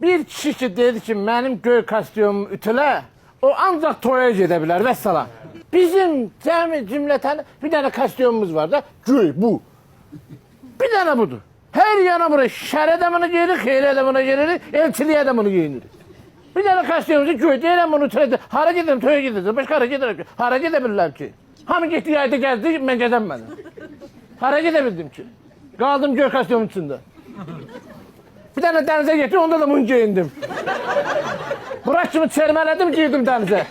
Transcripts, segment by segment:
Bir kişi ki dedi ki benim göy kostyumumu ütüle, o ancak toya gidebilir vesselam. Bizim cümleten bir tane kostyumumuz var da göy bu. Bir tane budur. Her yana buraya şer adamını giyirik, hayır adamını giyirik, elçiliği adamını giyinirik. Bir tane kostyumumuzu göy deyirəm bunu ütüledim. Hara gidelim, toya gidelim, başka hara gidelim. Hara gidebilirler ki. Hamı gitti yayda gezdi, ben gezemedim. Hara gidebildim ki. Kaldım göy kostyumun içinde. Bir tane denize getir, onda da bunu giyindim. Burakçımı çermeledim, giydim denize.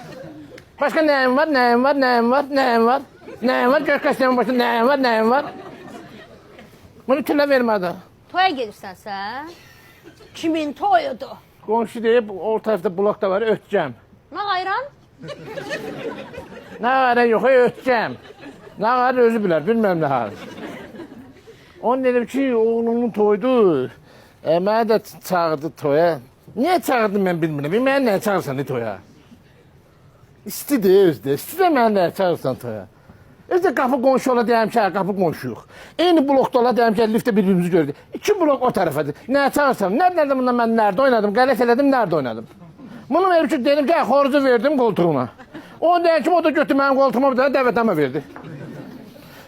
Başka neyim var, neyim var, neyim var, neyim var? Neyim var, göy kostyumun başında neyim var, neyim var? Bunu tülə vermədi. Toya gedirsən sən? Kimin toyudur? Qonşu deyib, o tarafta blokda var, öteceğim. Nə qayran? Ne var, yok, öteceğim. Ne var, özü bilər, bilmem ne hal. Onun dedim ki, oğlumun toydu. Mənə də çağırdı toya. Niye çağırdım ben bilmirəm. Mənə nəyə çağırsan toya? İstidir özdə. İstidir mənə nəyə çağırsan toya. Özdə qapı qonşu ola deyəm ki, qapı qonşuyuq. Eyni blokda ola deyəm ki, liftdə birbirimizi gördük. 2 blok o tarafadır. Nəyə çağırsam? Nerede bundan mən nerede oynadım? Qələt elədim, nerede oynadım? Bunu verib ki, dedim ki, xoruzu verdim koltuğuna. O deyəm ki, o da götür mənim koltuğuma bir tane dəvətəmə verdi.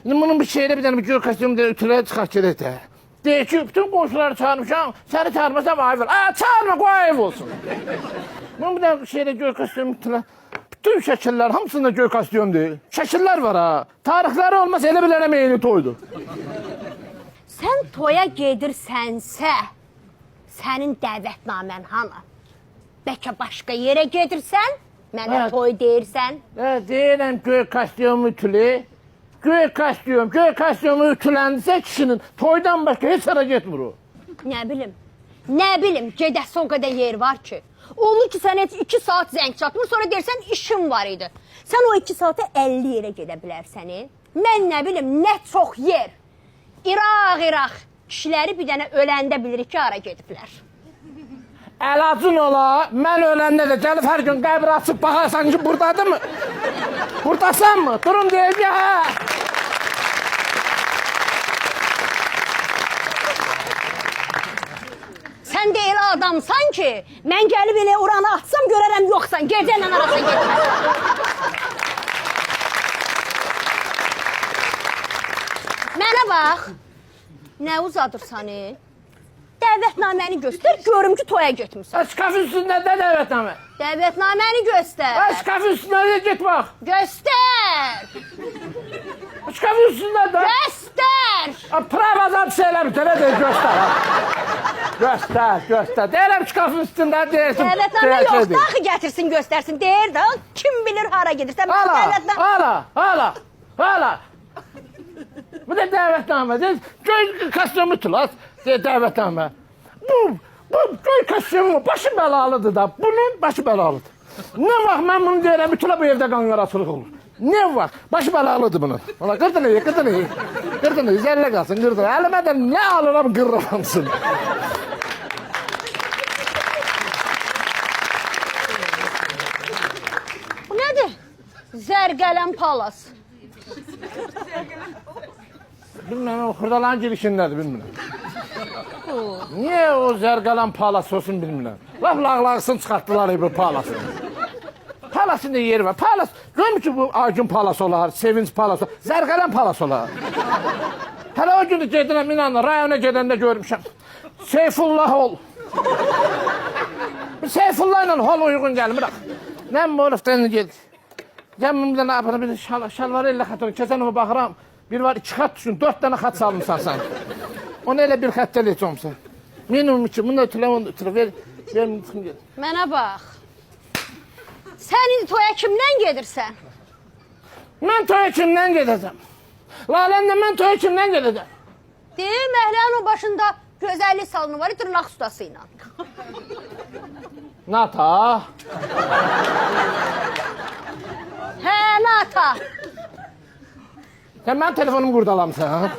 Bunun bir şeyle bir tane bir göy kostyumu ütülə çıxaq gedək də. Deyir ki, bütün qonşuları çağırmışam, səni çağırmasam ayıb olur. Çağırma, qoy ayıb olsun. Bunun bir tane şeyle göy kostyumu ütülə. Bütün şəkillər, hamısında göy kostyum deyil. Şəkillər var ha. Tarixləri olmaz, elə bilənə meyini toydu. Sən toya gedirsənsə, sənin dəvətnamən hanı? Bəlkə başqa yerə gedirsən, mənə Evet. toy deyirsən. Deyirəm göy kostyumu ütülü. Göy kostyumu ütüləndirsə kişinin toydan başqa heç ara getmir o. Nə bilim, gedəsi o qədər yer var ki. Olur ki, sən heç 2 saat zəng çatmır, sonra deyirsən işim var idi. Sən o 2 saata 50 yerə gedə bilərsənin. Mən nə bilim, nə çox yer. İraq, kişiləri bir dənə öləndə bilirik ki, hara gediblər. Əlacın ola, mən öləndə də gəlib hər gün qəbri açıb baxarsan ki, buradadır mı? Buradasan mı? Durum deyil ki, hə. Sən də elə adamsan ki, mən gəlib elə oranı atsam görərəm yoxsan, gecəylə arasına getmə. Mənə bax, nə uzadırsan? Dəvətnaməni göstər, görüm ki, toya getmirsən. Şkafın üstündə də dəvətnamə. Dəvətnaməni göstər. Şkafın üstündə də get bax. Göstər. Şkafın üstündə də. Göstər. Pravazam şeyləmiş, elə deyil, göstər. Göstər. Deyirəm şkafın üstündə deyirsin. Dəvətnamə yoxdur, axı gətirsin, göstərsin. Deyir də, kim bilir hara gedirsən. Hala. Bu da dəvətnamə. Göy kostyumu tülat. Dəvətnamə. Bu göy kostyumu başı bəlalıdır da. Bunun başı bəlalıdır. Ne vaxt mən bunu deyirəm, bütülə bu evdə qanqaraçılıq olur. Ne vaxt? Başı bəlalıdır bunun. Ola qırdın iyi. Zəllə qalsın, qırdın. Əlimə də nə alıram, qırıramsın. Bu nədir? Zərgələn palas. Bilmem o xırdalan girişindədir, bilmirəm. Niye o zərqalan palas olsun bilmirəm. Laf lağlağısını çıxartdılar bu palasını. Palasın da yeri var. Palas, görmür ki bu Acun palas olar, Sevinç palas olar, zərqalan palas olar. Hələ o günü gedirəm, inanın, rayona gedəndə görmüşəm. Seyfullah ol. Seyfullah ilə hol uyğun gəlmir. Nəm bu olufdan gedir. Gəmimdə nə yapalım, bir şalvarı elə xatırım, keçən o baxıram. Bir var 2 xat düşün, 4 tane xat salmışsan sen. Onu elə bir xat elə etmişsən. Minimum için, bunu da ütülə, ver çıxım gedir. Mənə bax. Sən indi toya kimdən gedirsən? Mən toya kimdən gedəcəm? Lalənlə mən toya kimdən gedəcəm? Deyir, məhlənin o başında gözəllik salonu var, dırnaq ustası ilə. Nata. Hə, Nata. Sen benim telefonumu qurdalamısan, ha?